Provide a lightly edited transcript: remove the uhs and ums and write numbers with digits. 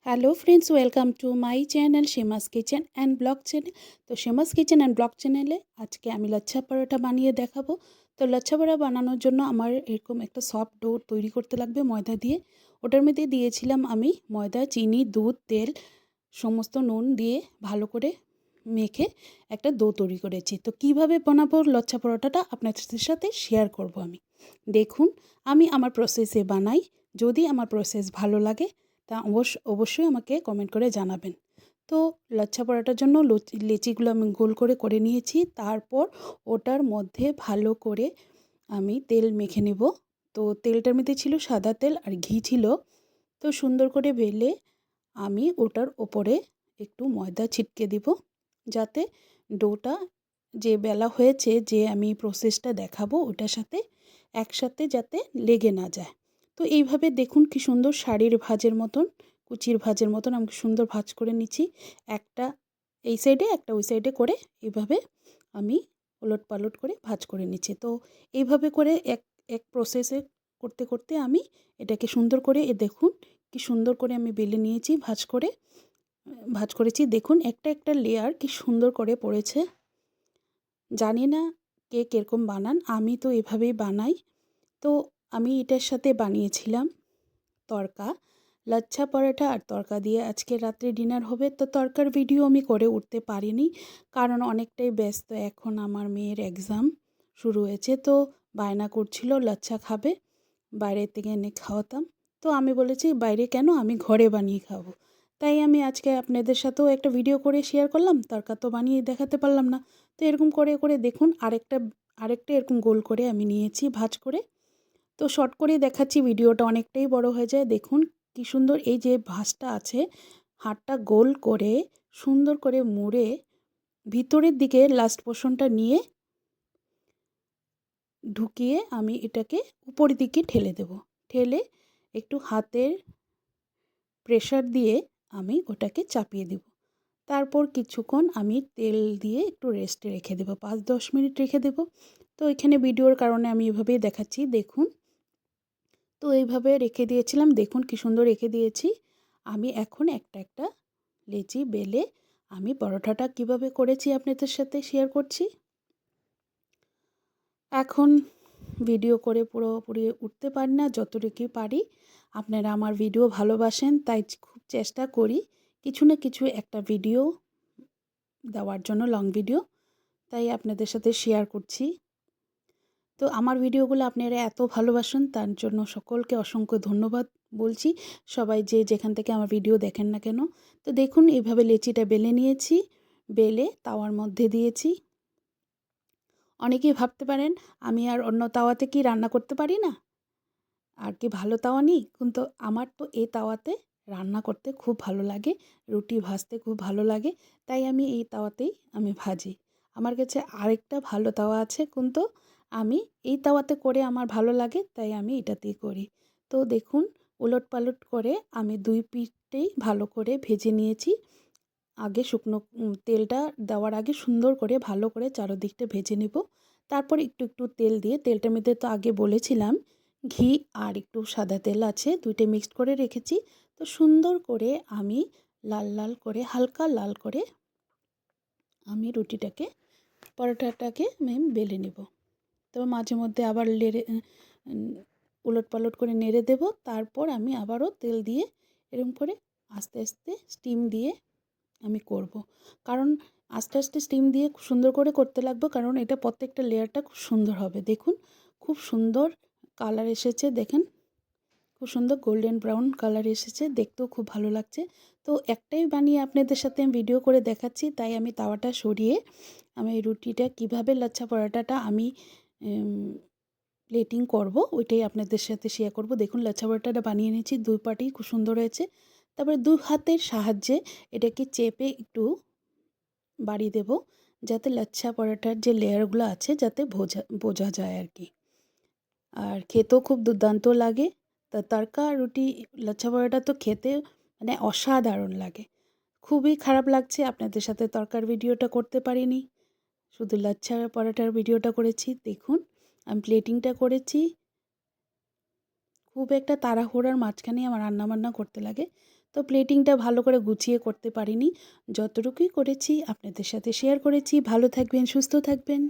Hello friends, welcome to my channel Seema's kitchen and blog channel. তো Seema's kitchen and blog চ্যানেলে আজকে আমি লাচ্ছা পরোটা বানিয়ে দেখাবো। তো লাচ্ছা পরোটা বানানোর জন্য আমার এরকম একটা সফট ডো তৈরি করতে লাগবে ময়দা দিয়ে। ওটার মধ্যে দিয়েছিলাম আমি ময়দা, চিনি, দুধ, তেল, সমস্ত নুন দিয়ে ভালো করে মেখে একটা ডো তৈরি করেছি। তো কিভাবে বানাবো লাচ্ছা পরোটাটা আপনাদের সাথে শেয়ার করব আমি। দেখুন, আমি আমার প্রসেসে বানাই। যদি আমার প্রসেস ভালো লাগে তা অবশ্যই আমাকে কমেন্ট করে জানাবেন। তো লাচ্ছা পরাটার জন্য লেচিগুলো আমি গোল করে নিয়েছি। তারপর ওটার মধ্যে ভালো করে আমি তেল মেখে নেব। তো তেলটার মধ্যে ছিল সাদা তেল আর ঘি ছিল। তো সুন্দর করে বেলে আমি ওটার ওপরে একটু ময়দা ছিটকে দিব, যাতে ডোটা যে বেলা হয়েছে, যে আমি প্রসেসটা দেখাবো ওটার সাথে একসাথে যাতে লেগে না যায়। তো এইভাবে দেখুন কি সুন্দর শাড়ির ভাঁজের মতন, কুচির ভাঁজের মতন আমি সুন্দর ভাঁজ করে নিচ্ছি। একটা এই সাইডে একটা ওই সাইডে করে এইভাবে আমি ওলট পালট করে ভাঁজ করে নিচ্ছি। তো এইভাবে করে এক এক প্রসেসে করতে করতে আমি এটাকে সুন্দর করে দেখুন কি সুন্দর করে আমি বেলে নিয়েছি, ভাঁজ করেছি। দেখুন একটা একটা লেয়ার কি সুন্দর করে পড়েছে। জানি না কে কীরকম বানান, আমি তো এভাবেই বানাই। তো আমি এটার সাথে বানিয়েছিলাম তড়কা, লাচ্ছা পরোটা আর তড়কা দিয়ে আজকে রাত্রে ডিনার হবে। তো তড়কার ভিডিও আমি করে উঠতে পারিনি, কারণ অনেকটাই ব্যস্ত। এখন আমার মেয়ের এক্সাম শুরু হয়েছে, তো বায়না করছিল লাচ্ছা খাবে, বাইরে থেকে এনে খাওয়াতাম। তো আমি বলেছি বাইরে কেন, আমি ঘরে বানিয়ে খাবো। তাই আমি আজকে আপনাদের সাথেও একটা ভিডিও করে শেয়ার করলাম। তড়কা তো বানিয়ে দেখাতে পারলাম না। তো এরকম করে করে দেখুন আরেকটা আরেকটা এরকম গোল করে আমি নিয়েছি ভাঁজ করে। তো শর্ট করে দেখাচ্ছি, ভিডিওটা অনেকটাই বড় হয়ে যায়। দেখুন কি সুন্দর এই যে ভাঁজটা আছে, হাতটা গোল করে সুন্দর করে মুড়ে ভিতরের দিকে লাস্ট পোর্শনটা নিয়ে ঢুকিয়ে আমি এটাকে উপরের দিকে ঠেলে দেব। ঠেলে একটু হাতের প্রেশার দিয়ে আমি ওটাকে চাপিয়ে দেব। তারপর কিছুক্ষণ আমি তেল দিয়ে একটু রেস্টে রেখে দেবো, 5-10 মিনিট রেখে দেব। তো এখানে ভিডিওর কারণে আমি এভাবেই দেখাচ্ছি, দেখুন। তো এইভাবে রেখে দিয়েছিলাম, দেখুন কি সুন্দর রেখে দিয়েছি। আমি এখন একটা একটা লেচি বেলে আমি পরোটাটা কিভাবে করেছি আপনাদের সাথে শেয়ার করছি। এখন ভিডিও করে পুরোপুরি উঠতে পারি না, যতটুকু পারি। আপনারা আমার ভিডিও ভালোবাসেন, তাই খুব চেষ্টা করি কিছু না কিছু একটা ভিডিও দেওয়ার জন্য, লং ভিডিও। তাই আপনাদের সাথে শেয়ার করছি। তো আমার ভিডিওগুলো আপনারা এত ভালোবাসেন, তার জন্য সকলকে অসংখ্য ধন্যবাদ বলছি। সবাই যে যেখান থেকে আমার ভিডিও দেখেন না কেন। তো দেখুন এইভাবে লেচিটা বেলে নিয়েছি, বেলে তাওয়ার মধ্যে দিয়েছি। অনেকেই ভাবতে পারেন আমি আর অন্য তাওয়াতে কি রান্না করতে পারি না, আর কি ভালো তাওয়া নেই। কিন্তু আমার তো এই তাওয়াতে রান্না করতে খুব ভালো লাগে, রুটি ভাজতে খুব ভালো লাগে। তাই আমি এই তাওয়াতেই আমি ভাজি। আমার কাছে আরেকটা ভালো তাওয়া আছে, কিন্তু আমি এই তাওয়াতে করে আমার ভালো লাগে, তাই আমি এটাতেই করি। তো দেখুন উলটপালট করে আমি দুই পিঠেই ভালো করে ভেজে নিয়েছি। আগে শুকনো তেলটা দেওয়ার আগে সুন্দর করে ভালো করে চারদিকটা ভেজে নেব। তারপর একটু একটু তেল দিয়ে, তেলটার মধ্যে তো আগে বলেছিলাম ঘি আর একটু সাদা তেল আছে, দুইটা মিক্সড করে রেখেছি। তো সুন্দর করে আমি লাল লাল করে, হালকা লাল করে আমি রুটিটাকে, পরোটাটাকে আমি বেলে নেব। তো মাঝে মধ্যে আবার উলটপালট করে নেড়ে দেব। তারপর আমি আবারও তেল দিয়ে এরকম করে আস্তে আস্তে স্টিম দিয়ে আমি করব। কারণ আস্তে আস্তে স্টিম দিয়ে সুন্দর করে করতে লাগবে, কারণ এটা প্রত্যেকটা লেয়ারটা খুব সুন্দর হবে। দেখুন খুব সুন্দর কালার এসেছে, দেখেন খুব সুন্দর গোল্ডেন ব্রাউন কালার এসেছে, দেখতেও খুব ভালো লাগছে। তো একটাই বানিয়ে আপনাদের সাথে আমি ভিডিও করে দেখাচ্ছি, তাই আমি তাওয়াটা সরিয়ে আমি রুটিটা কিভাবে লাচ্ছা পরাটাটা আমি প্লেটিং করব ওইটাই আপনাদের সাথে শেয়ার করব। দেখুন লাচ্ছা পরাটাটা বানিয়ে নিয়েছি, দুই পাটেই খুব সুন্দর হয়েছে। তারপরে দুই হাতের সাহায্যে এটাকে চেপে একটু বাড়িয়ে দেব, যাতে লাচ্ছা পরাটার যে লেয়ারগুলো আছে যাতে বোঝা যায় আর কি। আর খেতেও খুব দুর্দান্ত লাগে। তা তড়কা রুটি লাচ্ছা পরাটা তো খেতে মানে অসাধারণ লাগে। খুবই খারাপ লাগছে আপনাদের সাথে তড়কার ভিডিওটা করতে পারিনি, শুধু লাচ্ছা পরাটার ভিডিওটা করেছি। দেখুন আমি প্লেটিংটা করেছি। খুব একটা তাড়াহুড়ার মাঝখানেই আমার রান্নাবান্না করতে লাগে। তো প্লেটিংটা ভালো করে গুছিয়ে করতে পারিনি। যতটুকুই করেছি আপনাদের সাথে শেয়ার করেছি। ভালো থাকবেন, সুস্থ থাকবেন।